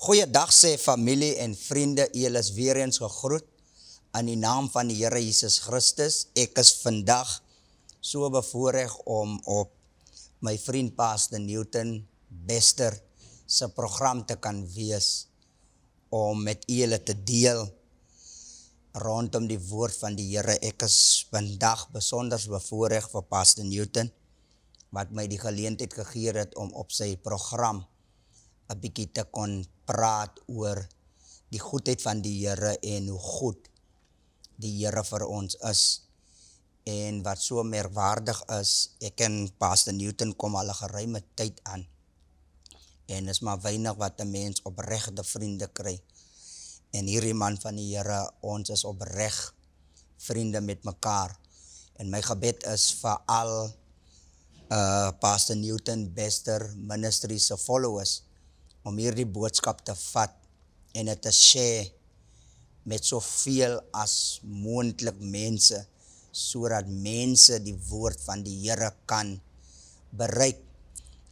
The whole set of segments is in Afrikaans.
Goeiedag sê familie en vriende, julle is weer eens gegroet in die naam van die Here Jesus Christus. Ek is vandag so bevoorreg om op my vriend Pastor Newton Bester se program te kan wees, om met julle te deel rondom die woord van die Here. Ek is vandag besonder bevoorreg vir Pastor Newton, wat my die geleentheid gegee het om op sy program 'n bietjie te kon praat oor die goedheid van die Here en hoe goed die Here vir ons is. En wat so merkwaardig is, ek en Pastor Newton kom al 'n geruime tyd aan. En is maar weinig wat 'n mens opregte vriende kry. En hierdie man van die Here, ons is opreg vriende met mekaar. En my gebed is vir al Pastor Newton Bester Ministry se followers, om hierdie boodskap te vat en dit te share met soveel as moontlik mense, sodat mense die woord van die Here kan bereik.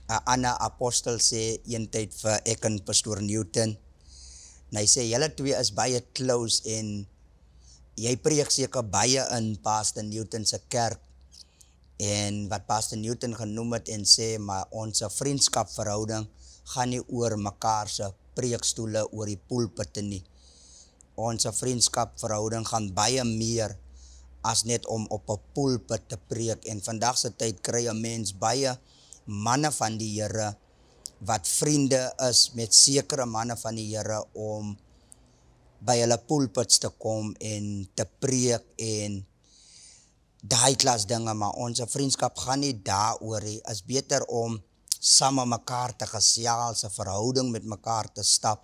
'n ander apostel sê eintyd vir ek en Pastor Newton, en hy sê, julle twee is baie close en jy preek seker baie in Pastor Newton se kerk. En wat Pastor Newton genoem het en sê, maar ons vriendskapverhouding gaan nie oor mekaar se preekstoele oor die pulpitte nie. Ons vriendskapverhouding gaan baie meer as net om op 'n pulpit te preek. En vandag se tyd kry 'n mens baie manne van die Here wat vriende is met sekere manne van die Here om by hulle pulpits te kom en te preek en daai klas dinge, maar ons vriendskap gaan nie daaroor nie. Is beter om saam mekaar te gesels, 'n verhouding met mekaar te stap.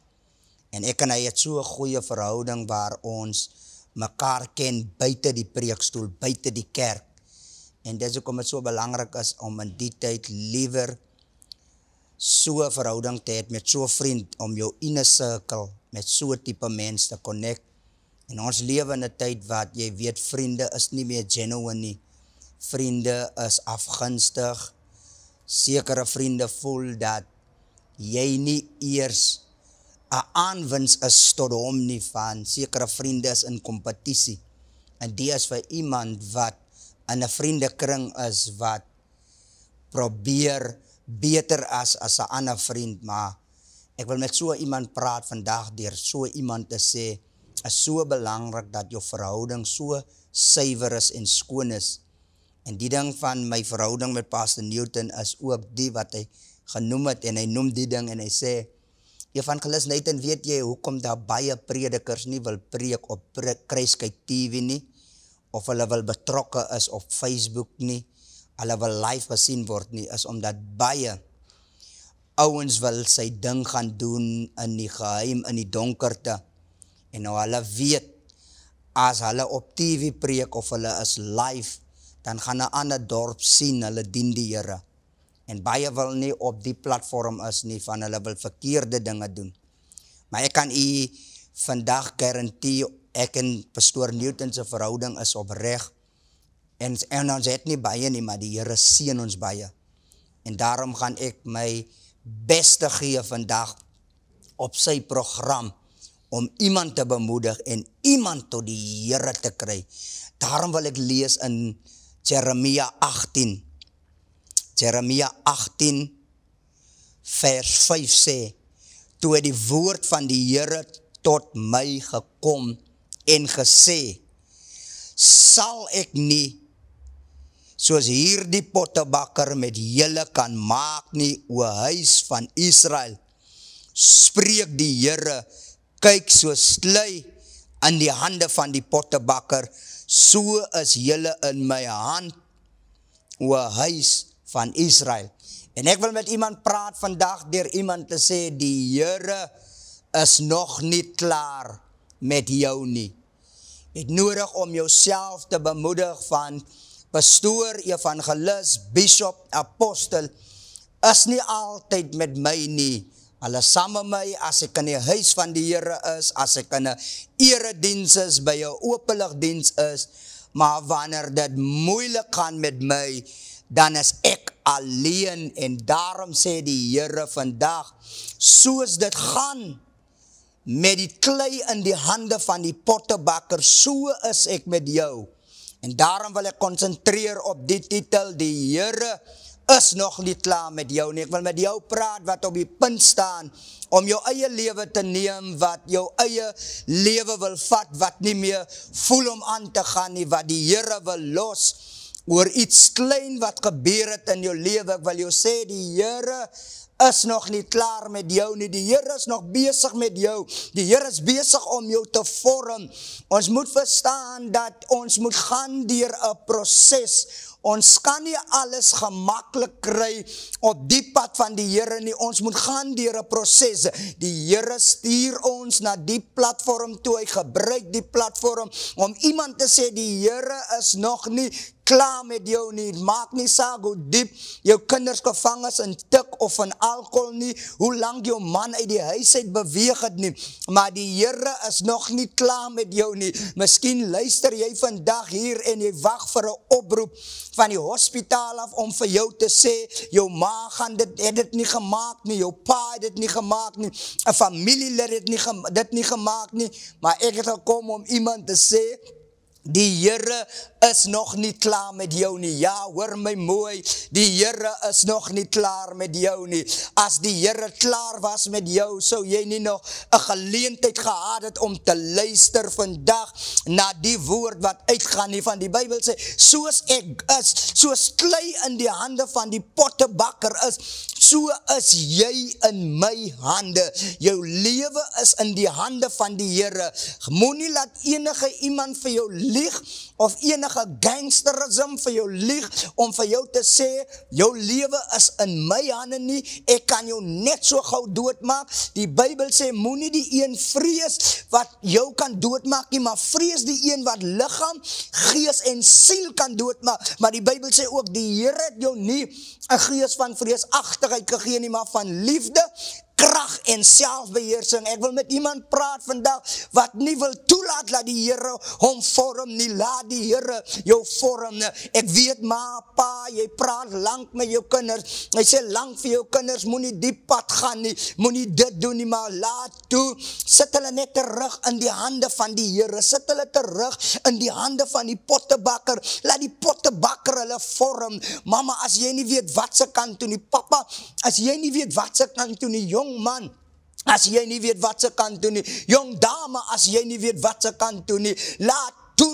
En ek en hy het so 'n goeie verhouding waar ons mekaar ken buite die preekstoel, buite die kerk. En dis hoekom dit so belangrik is om in die tyd liewer so 'n verhouding te hê met so 'n vriend, om jou inner circle met so 'n tipe mens te connect. En ons lewe in 'n tyd wat jy weet, vriende is nie meer genuine nie. Vriende is afgunstig. Sekere vriende voel dat jy nie eers 'n aanwins is tot hom nie, van sekere vriende is in kompetisie. En die is vir iemand wat in 'n vriendekring is wat probeer beter as 'n ander vriend. Maar ek wil met so iemand praat vandag, deur so iemand te sê, is so belangrik dat jou verhouding so suiwer is en skoon is. En die ding van my verhouding met Pastor Newton is ook die wat hy genoem het, en hy noem die ding en hy sê, Evangelist Nathan, weet jy hoekom daar baie predikers nie wil preek op Kruiskyk TV nie, of hulle wil betrokke is op Facebook nie, hulle wil live gesien word nie, is omdat baie ouens wil sy ding gaan doen in die geheim, in die donkerte. En nou hulle weet, as hulle op TV preek of hulle is live, dan gaan 'n ander dorp sien, hulle dien die Here. En baie wil nie op die platform is nie, van hulle wil verkeerde dinge doen. Maar ek kan u vandag garantie, ek en Pastor Newton se verhouding is opreg. En ons het nie baie nie, maar die Here seën ons baie. En daarom gaan ek my beste gee vandag op sy program, om iemand te bemoedig en iemand tot die Here te kry. Daarom wil ek lees in Jeremia 18. Jeremia 18 vers 5 sê, toe het die woord van die Here tot my gekom en gesê, sal ek nie soos hierdie pottebakker met julle kan maak nie, o huis van Israel, spreek die Here, kyk so slui in die hande van die pottebakker, so is julle in my hand, o huis van Israel. En ek wil met iemand praat vandag, deur iemand te sê, die Here is nog nie klaar met jou nie. Jy het nodig om jouself te bemoedig van pastoor, evangelis, bishop, apostel, is nie altyd met my nie. Hulle saam met my, as ek in die huis van die Here is, as ek in 'n erediens is, by 'n openligdiens is, maar wanneer dit moeilik gaan met my, dan is ek alleen. En daarom sê die Here vandag, soos dit gaan met die klei in die hande van die pottebakker, so is ek met jou. En daarom wil ek konsentreer op die titel, die Here is nog nie klaar met jou nie. Ek wil met jou praat wat op die punt staan, om jou eie lewe te neem, wat jou eie lewe wil vat, wat nie meer voel om aan te gaan nie, wat die Here wil los, oor iets klein wat gebeur het in jou lewe. Ek wil jou sê, die Here is nog nie klaar met jou nie, die Here is nog besig met jou, die Here is besig om jou te vorm. Ons moet verstaan dat ons moet gaan deur 'n proses. Ons kan nie alles gemaklik kry op die pad van die Here nie, ons moet gaan deur 'n proses. Die Here stuur ons na die platform toe, hy gebruik die platform om iemand te sê, die Here is nog nie klaar met jou nie, maak nie saak hoe diep jou kinders gevang is in tik of in alcohol nie, hoe lang jou man uit die huis uit beweeg het nie, maar die Here is nog nie klaar met jou nie. Miskien luister jy vandag hier en jy wag vir 'n oproep van die hospitaal af om vir jou te sê, jou ma het dit nie gemaak nie, jou pa het dit nie gemaak nie, 'n familielid het dit nie gemaak nie, maar ek het gekom om iemand te sê, die Here is nog nie klaar met jou nie. Ja, hoor my mooi, die Here is nog nie klaar met jou nie. As die Here klaar was met jou, sou jy nie nog 'n geleentheid gehad het om te luister vandag na die woord wat uitgaan nie. Van die Bybel sê, soos ek is, soos klei in die hande van die pottebakker is, so is jy in my hande. Jou lewe is in die hande van die Here. Moenie laat enige iemand vir jou lieg, of enige gangsterism vir jou lieg, om vir jou te sê, jou lewe is in my hande nie, ek kan jou net so gauw doodmaak. Die Bybel sê, moenie die een vrees wat jou kan doodmaak nie, maar vrees die een wat liggaam, gees en siel kan doodmaak. Maar die Bybel sê ook, die Here het jou nie 'n gees van vreesagtigheid gegee nie, maar van liefde, krag en selfbeheersing. Ek wil met iemand praat vandag wat nie wil toelaat dat die Here hom vorm nie. Laat die Here jou vorm. Ek weet ma, pa, jy praat lank met jou kinders. Hy sê lank vir jou kinders, moenie die pad gaan nie, moenie dit doen nie, maar laat toe. Sit hulle net terug in die hande van die Here. Sit hulle terug in die hande van die pottebakker. Laat die pottebakker hulle vorm. Mama, as jy nie weet wat se kant toe nie, papa, as jy nie weet wat se kant toe nie, jong man, as jy nie weet wat se kant toe nie, jong dame, as jy nie weet wat se kant toe nie, laat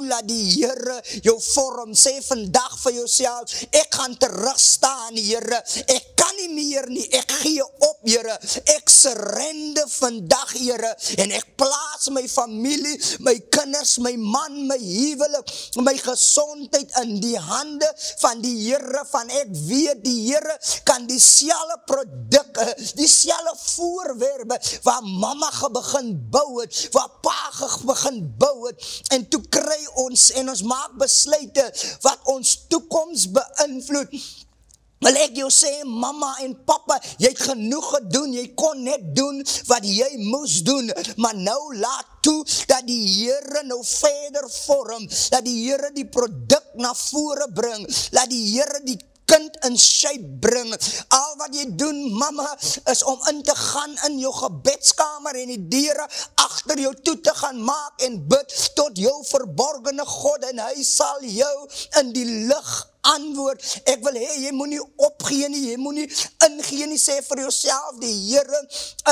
laat die Here jou vorm. Sê vandag vir jouself, ek gaan terugstaan, Here, ek kan nie meer nie, ek gee op, Here, ek surrender vandag, Here, en ek plaas my familie, my kinders, my man, my huwelik, my gesondheid in die hande van die Here, van ek weet die Here kan dieselfde produk, dieselfde voorwerpe waar mama begin bou het, waar pa begin bou het, en toe kry ons en ons maak besluite wat ons toekoms beïnvloed. Wil ek jou sê, mama en papa, jy het genoeg gedoen, jy kon net doen wat jy moes doen, maar nou laat toe dat die Here nou verder vorm, dat die Here die produk na vore bring, dat die Here die kind in shape bring. Al wat jy doen, mama, is om in te gaan in jou gebedskamer en die deure agter jou toe te gaan maak en bid tot jou verborgene God, en hy sal jou in die lig antwoord. Ek wil hê, jy moet nie opgee nie, jy moet nie ingee nie, sê vir jouself, die Here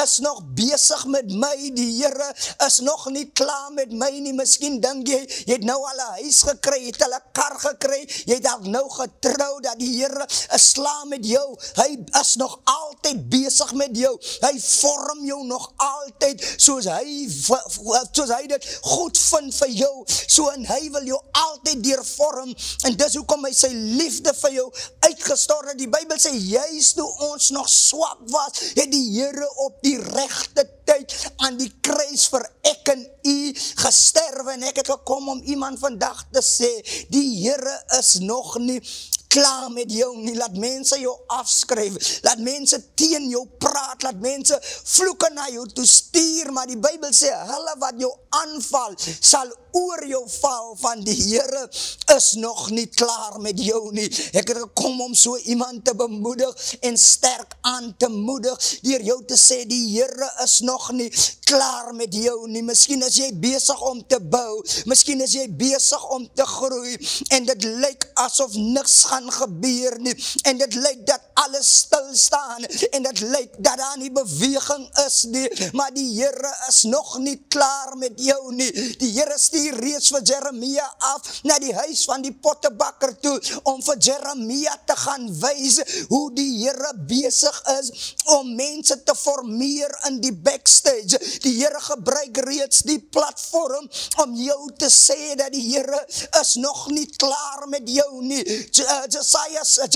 is nog besig met my, die Here is nog nie klaar met my nie. Miskien dink jy, jy het nou al 'n huis gekry, jy het al 'n kar gekry, jy het al nou getrou, dat die Here is klaar met jou. Hy is nog altyd besig met jou, hy vorm jou nog altyd, soos hy dit goed vind vir jou, so en hy wil jou altyd deurvorm, en dis hoekom hy sy liefde vir jou uitgestort het. Die Bybel sê, juist toe ons nog swak was, het die Here op die regte tyd aan die kruis vir ek en u gesterwe, en ek het gekom om iemand vandag te sê, die Here is nog nie klaar met jou nie. Laat mense jou afskryf, laat mense teen jou praat, laat mense vloeke na jou toe stuur, maar die Bybel sê, hulle wat jou aanval, sal oor jou val van die Here is nog nie klaar met jou nie. Ek het gekom om so iemand te bemoedig en sterk aan te moedig, deur jou te sê, die Here is nog nie klaar met jou nie. Miskien is jy besig om te bou, miskien is jy besig om te groei, en dit lyk asof niks gaan gebeur nie, en dit lyk dat alles stil staan, en dit lyk dat daar nie beweging is nie, maar die Here is nog nie klaar met jou nie. Die Here stuur reeds vir Jeremia af na die huis van die pottebakker toe, om vir Jeremia te gaan wys hoe die Here besig is om mense te formeer in die backstage. Die Here gebruik reeds die platform om jou te sê dat die Here is nog nie klaar met jou nie.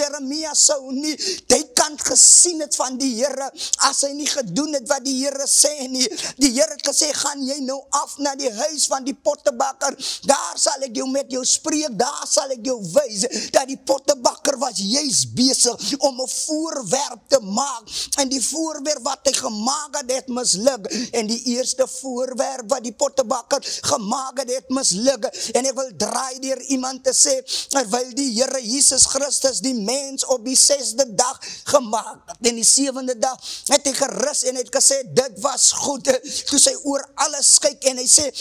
Jeremia sou nie die kant gesien het van die Here as hy nie gedoen het wat die Here sê nie. Die Here het gesê, gaan jy nou af na die huis van die pottebakker, daar sal ek jou met jou spreek, daar sal ek jou wys, dat die pottebakker was juist besig om 'n voorwerp te maak, en die voorwerp wat hy gemaak het misluk, en die eerste voorwerp wat die pottebakker gemaak het misluk, en ek wil draai deur iemand te sê, terwyl die Here Jesus Christus die mens op die 6de dag gemaak het, en die 7de dag het hy gerus en het gesê, dit was goed, toe sy oor alles kyk en hy sê,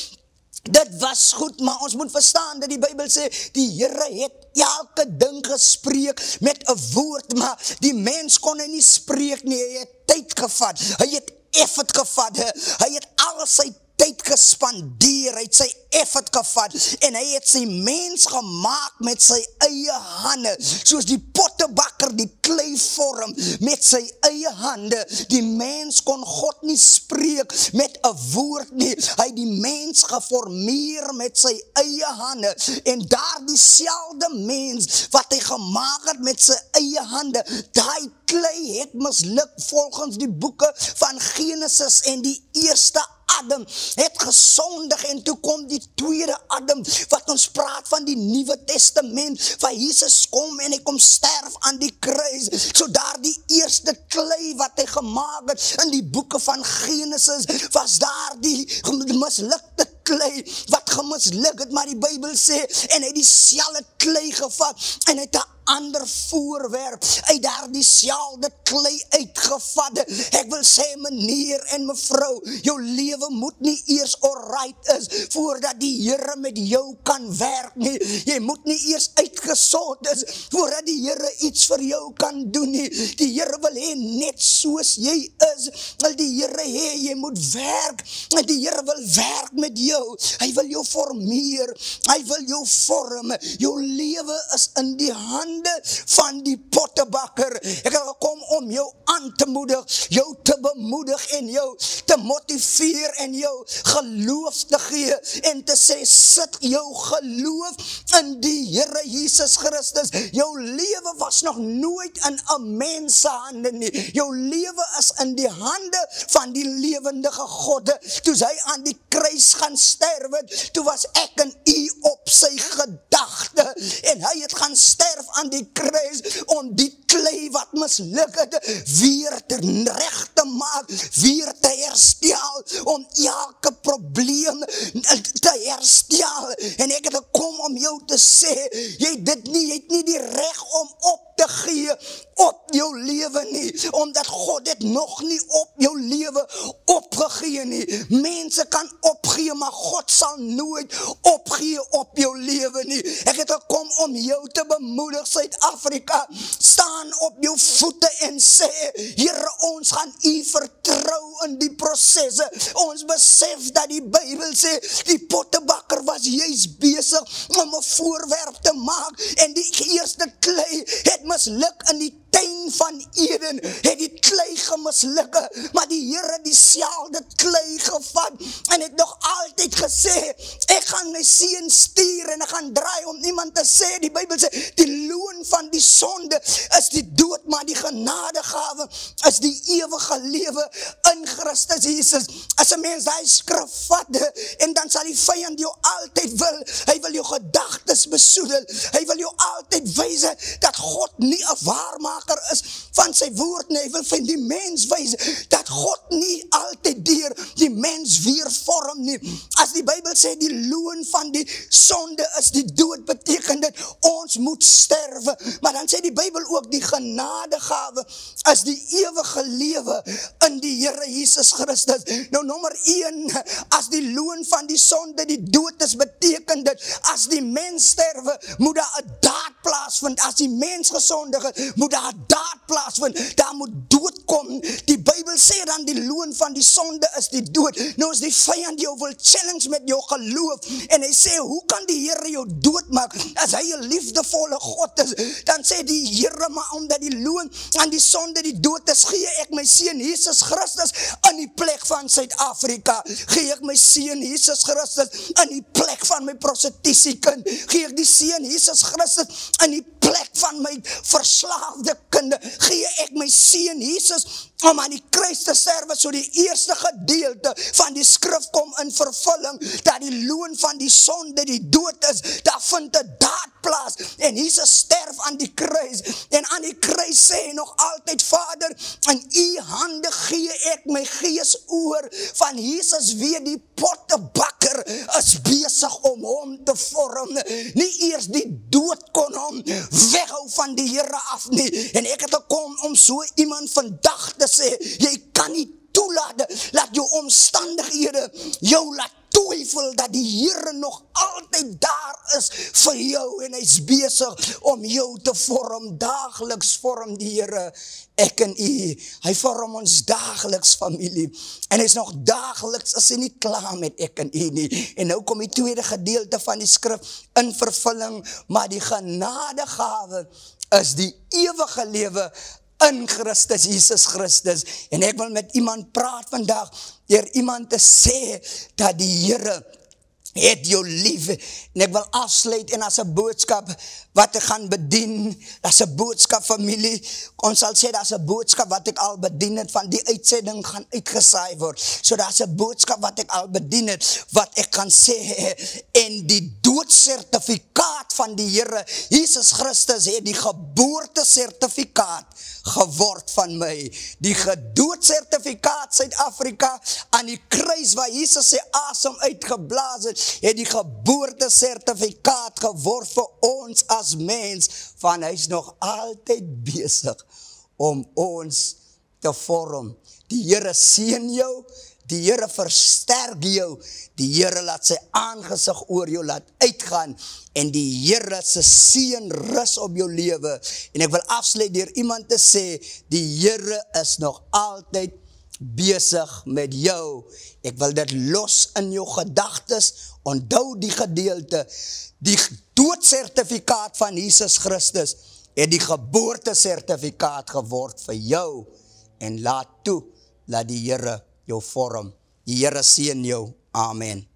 dit was goed, maar ons moet verstaan dat die Bybel sê, die Here het elke ding gespreek met 'n woord, maar die mens kon hy nie spreek nie, hy het tyd gevat, hy het effort gevat, hy het al sy tyd gespandeer, hy het sy effort gevat, en hy het sy mens gemaak met sy eie hande, soos die pottebakker die klei vorm met sy eie hande. Die mens kon God nie spreek met 'n woord nie, hy het die mens geformeer met sy eie hande, en daar dieselfde mens wat hy gemaak het met sy eie hande, daai klei het misluk volgens die boeke van Genesis, en die eerste Adam het gesondig, en toe kom die tweede Adam, wat ons praat van die Nuwe Testament, waar Jesus kom en hy kom sterf aan die kruis, so daar die eerste klei wat hy gemaak het, in die boeke van Genesis, was daar die mislukte klei, wat gemisluk het, maar die Bybel sê, en hy het dieselfde klei gevat, en hy het 'n ander voorwerp uit daar dieselfde klei uitgevat. Ek wil sê, meneer en mevrou, jou lewe moet nie eers alright is, voordat die Here met jou kan werk nie. Jy moet nie eers uitgesort is, voordat die Here iets vir jou kan doen nie. Die Here wil hê, net soos jy is, wil die Here hê, jy moet werk, en die Here wil werk met jou. Hy wil jou formeer, hy wil jou vorm. Jou lewe is in die hande van die pottebakker. Ek het gekom om jou aan te moedig, jou te bemoedig, en jou te motiveer, en jou geloof te gee, en te sê, sit jou geloof in die Here Jesus Christus. Jou lewe was nog nooit in 'n mens se hande nie. Jou lewe is in die hande van die lewendige God. Toe hy aan die kruis gaan sterf het, toe was ek en u op sy gedagte, en hy het gaan sterf aan die kruis, om die klei wat misluk het, weer te reg te maak, weer te herstel, om elke probleem te herstel. En ek het gekom om jou te sê, jy het nie die reg om op te gee op jou lewe nie, omdat God het nog nie op jou lewe opgegee nie. Mense kan opgee, maar God sal nooit opgee op jou lewe nie. Ek het gekom om jou te bemoedig, Suid-Afrika, staan op jou voete en sê, Here, ons gaan u vertrou in die prosesse. Ons besef dat die Bybel sê, die pottebakker was juist besig om 'n voorwerp te maak, en die eerste klei het misluk in die tuin van Eden, het die klei gemisluk, maar die Here dieselfde klei gevat, en het nog altyd gesê, ek gaan my seun stuur, en ek gaan draai om niemand te sê, die Bybel sê, die loon van die sonde is die dood, maar die genadegawe is die ewige lewe in Christus Jesus. As 'n mens daai skrif vat, en dan sal die vyand jou altyd hy wil jou gedagtes besoedel, hy wil jou altyd wys dat God nie 'n waarmaker maker is van sy woord nie. Hy wil vir die mens wys dat God nie altyd deur die mens weer vorm nie. As die Bybel sê die loon van die sonde is die dood, beteken dit ons moet sterwe. Maar dan sê die Bybel ook die genadegawe is die ewige lewe in die Here Jesus Christus. Nou nommer 1, as die loon van die sonde die dood is, beteken dit as die mens sterwe, moet daar 'n daad plaasvind. As die mens gesondig het, moet daar 'n daad plaasvind. Daar moet dood kom. Die Bybel sê dan die loon van die sonde is die dood. Nou as die vyand jou wil challenge met jou geloof en hy sê, hoe kan die Here jou doodmaak as hy 'n liefdevolle God is? Dan sê die Here, maar omdat die loon aan die sonde die dood is, gee ek my seun Jesus Christus in die plek van Suid-Afrika. Gee ek my seun Jesus Christus in die plek van my prostitutiekind. Gee ek die seun Jesus Christus in die plek van my verslaafde kinde. Gee ek my seun Jesus om aan die kruis te sterwe, so die eerste gedeelte van die skrif kom in vervulling, dat die loon van die sonde die dood is. Daar vind 'n daad plaas en Jesus sterf aan die kruis, en aan die kruis sê hy nog altyd, Vader, in u hande gee ek my gees oor. Van Jesus weet die pottebakker is besig om hom te vorm. Nie eers die dood kon hom weghou van die Here af nie. En ek het gekom om so iemand vandag te sê, jy kan nie toelaat dat jou omstandighede jou laat twyfel dat die Here nog altyd daar is vir jou, en hy's besig om jou te vorm. Daagliks vorm die Here ek en u. Hy vorm ons daagliks, familie. En hy's nog daagliks, is hy nie klaar met ek en u nie. En nou kom die tweede gedeelte van die skrif in vervulling, maar die genadegawe is die ewige lewe in Christus Jesus Christus. En ek wil met iemand praat vandag, deur iemand te sê dat die Here het jou lief. En ek wil afsluit en as 'n boodskap wat ek gaan bedien, as 'n boodskap, familie, ons sal sê dat is 'n boodskap wat ek al bedien het, van die uitsending gaan uitgesaai word. So dat is 'n boodskap wat ek al bedien het, wat ek gaan sê, en die doodsertifikaat van die Here Jesus Christus het die geboortesertifikaat geword van my. Die gedoodsertifikaat Suid-Afrika aan die kruis waar Jesus sy asem uitgeblaas het die geboortesertifikaat geword vir ons as mens, van hy is nog altyd besig om ons te vorm. Die Here seën jou, die Here versterk jou, die Here laat sy aangesig oor jou laat uitgaan, en die Here se seën rus op jou lewe. En ek wil afsluit deur iemand te sê, die Here is nog altyd besig met jou. Ek wil dit los in jou gedagtes, onthou die gedeelte, die doodsertifikaat van Jesus Christus het die geboortesertifikaat geword vir jou, en laat toe, laat die Here jou vorm. Die Here seën jou. Amen.